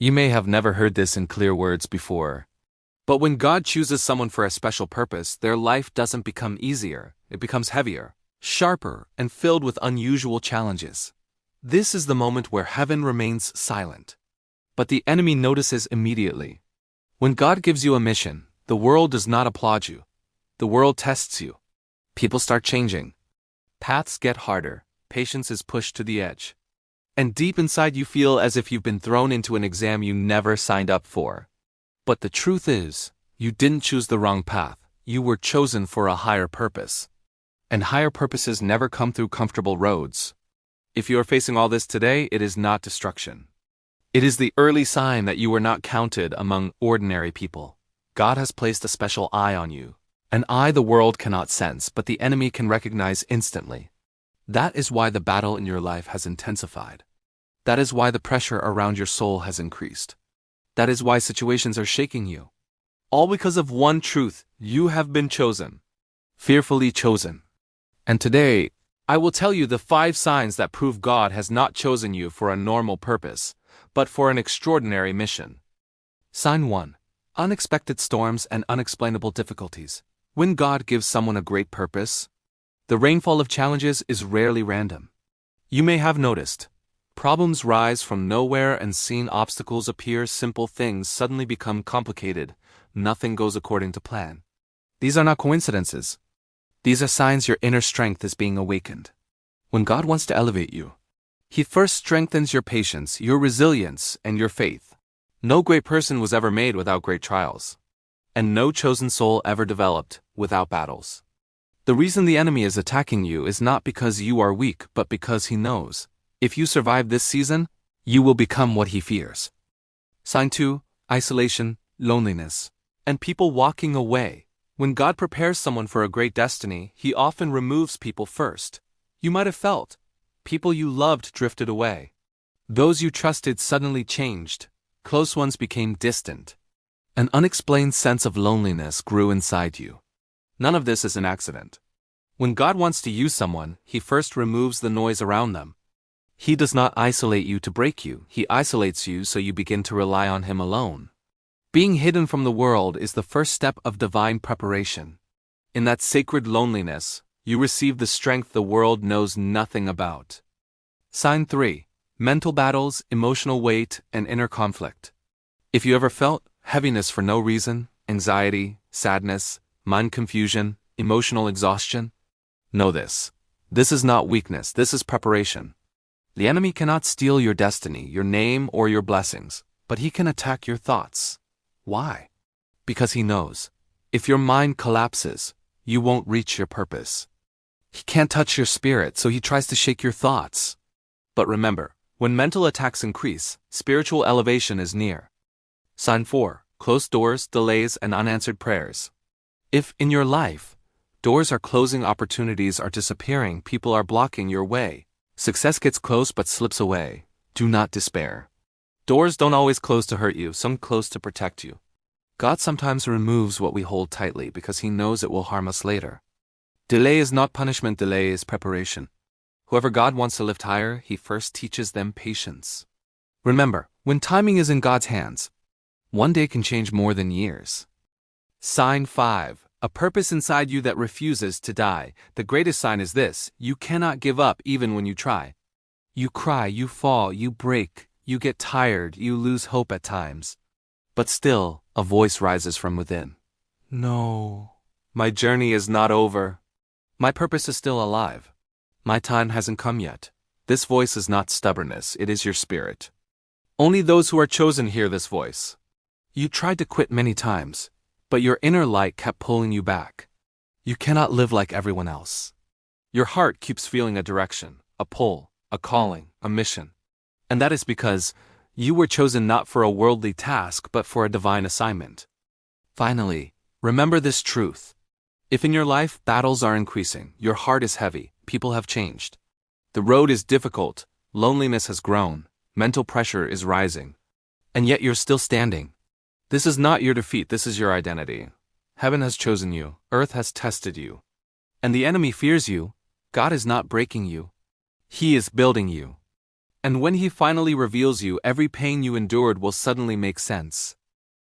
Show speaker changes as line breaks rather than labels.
You may have never heard this in clear words before. But when God chooses someone for a special purpose, their life doesn't become easier, it becomes heavier, sharper, and filled with unusual challenges. This is the moment where heaven remains silent. But the enemy notices immediately. When God gives you a mission, the world does not applaud you. The world tests you. People start changing. Paths get harder, patience is pushed to the edge. And deep inside you feel as if you've been thrown into an exam you never signed up for. But the truth is, you didn't choose the wrong path, you were chosen for a higher purpose. And higher purposes never come through comfortable roads. If you are facing all this today, it is not destruction. It is the early sign that you were not counted among ordinary people. God has placed a special eye on you. An eye the world cannot sense, but the enemy can recognize instantly. That is why the battle in your life has intensified. That is why the pressure around your soul has increased. That is why situations are shaking you. All because of one truth: you have been chosen. Fearfully chosen. And today, I will tell you the 5 signs that prove God has not chosen you for a normal purpose, but for an extraordinary mission. Sign 1. Unexpected storms and unexplainable difficulties. When God gives someone a great purpose, the rainfall of challenges is rarely random. You may have noticed. Problems rise from nowhere and seen obstacles appear. Simple things suddenly become complicated. Nothing goes according to plan. These are not coincidences. These are signs your inner strength is being awakened. When God wants to elevate you, He first strengthens your patience, your resilience, and your faith. No great person was ever made without great trials. And no chosen soul ever developed without battles. The reason the enemy is attacking you is not because you are weak, but because he knows. If you survive this season, you will become what he fears. Sign 2. Isolation, loneliness, and people walking away. When God prepares someone for a great destiny, He often removes people first. You might have felt. People you loved drifted away. Those you trusted suddenly changed. Close ones became distant. An unexplained sense of loneliness grew inside you. None of this is an accident. When God wants to use someone, He first removes the noise around them. He does not isolate you to break you. He isolates you so you begin to rely on Him alone. Being hidden from the world is the first step of divine preparation. In that sacred loneliness, you receive the strength the world knows nothing about. Sign 3. Mental battles, emotional weight, and inner conflict. If you ever felt heaviness for no reason, anxiety, sadness, mind confusion, emotional exhaustion, know this. This is not weakness, this is preparation. The enemy cannot steal your destiny, your name, or your blessings, but he can attack your thoughts. Why? Because he knows. If your mind collapses, you won't reach your purpose. He can't touch your spirit, so he tries to shake your thoughts. But remember, when mental attacks increase, spiritual elevation is near. Sign 4. Closed doors, delays, and unanswered prayers. If, in your life, doors are closing, opportunities are disappearing, people are blocking your way, success gets close but slips away, do not despair. Doors don't always close to hurt you, some close to protect you. God sometimes removes what we hold tightly because He knows it will harm us later. Delay is not punishment, delay is preparation. Whoever God wants to lift higher, He first teaches them patience. Remember, when timing is in God's hands, one day can change more than years. Sign 5. A purpose inside you that refuses to die. The greatest sign is this: you cannot give up even when you try. You cry, you fall, you break, you get tired, you lose hope at times. But still, a voice rises from within. No, my journey is not over. My purpose is still alive. My time hasn't come yet. This voice is not stubbornness, it is your spirit. Only those who are chosen hear this voice. You tried to quit many times, but your inner light kept pulling you back. You cannot live like everyone else. Your heart keeps feeling a direction, a pull, a calling, a mission. And that is because you were chosen not for a worldly task but for a divine assignment. Finally, remember this truth. If in your life battles are increasing, your heart is heavy, people have changed, the road is difficult, loneliness has grown, mental pressure is rising, and yet you're still standing, this is not your defeat, this is your identity. Heaven has chosen you, earth has tested you, and the enemy fears you. God is not breaking you. He is building you. And when he finally reveals you, every pain you endured will suddenly make sense.